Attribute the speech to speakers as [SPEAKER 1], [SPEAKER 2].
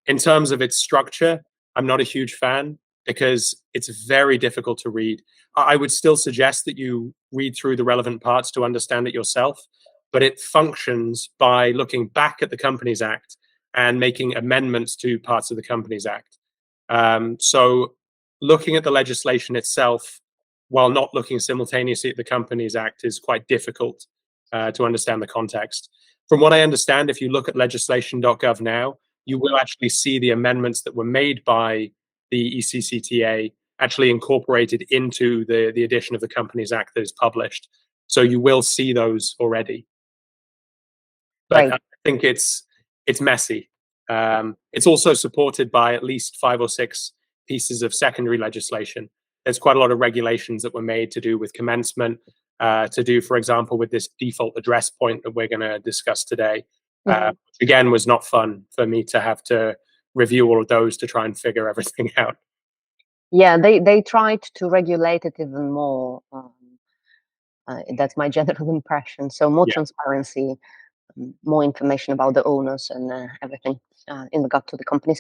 [SPEAKER 1] In terms of its structure, I'm not a huge fan because it's very difficult to read. I would still suggest that you read through the relevant parts to understand it yourself, but it functions by looking back at the Companies Act and making amendments to parts of the Companies Act. So looking at the legislation itself, while not looking simultaneously at the Companies Act, is quite difficult to understand the context. From what I understand, if you look at legislation.gov now, you will actually see the amendments that were made by the ECCTA actually incorporated into the edition of the Companies Act that is published. So you will see those already. But
[SPEAKER 2] Right.
[SPEAKER 1] I think it's messy. It's also supported by at least 5 or 6 pieces of secondary legislation. There's quite a lot of regulations that were made to do with commencement, to do, for example, with this default address point that we're going to discuss today. Which again was not fun for me to have to review all of those to try and figure everything out.
[SPEAKER 2] Yeah, they tried to regulate it even more. That's my general impression. So more
[SPEAKER 1] Yeah.
[SPEAKER 2] transparency, more information about the owners and everything in regard to the companies.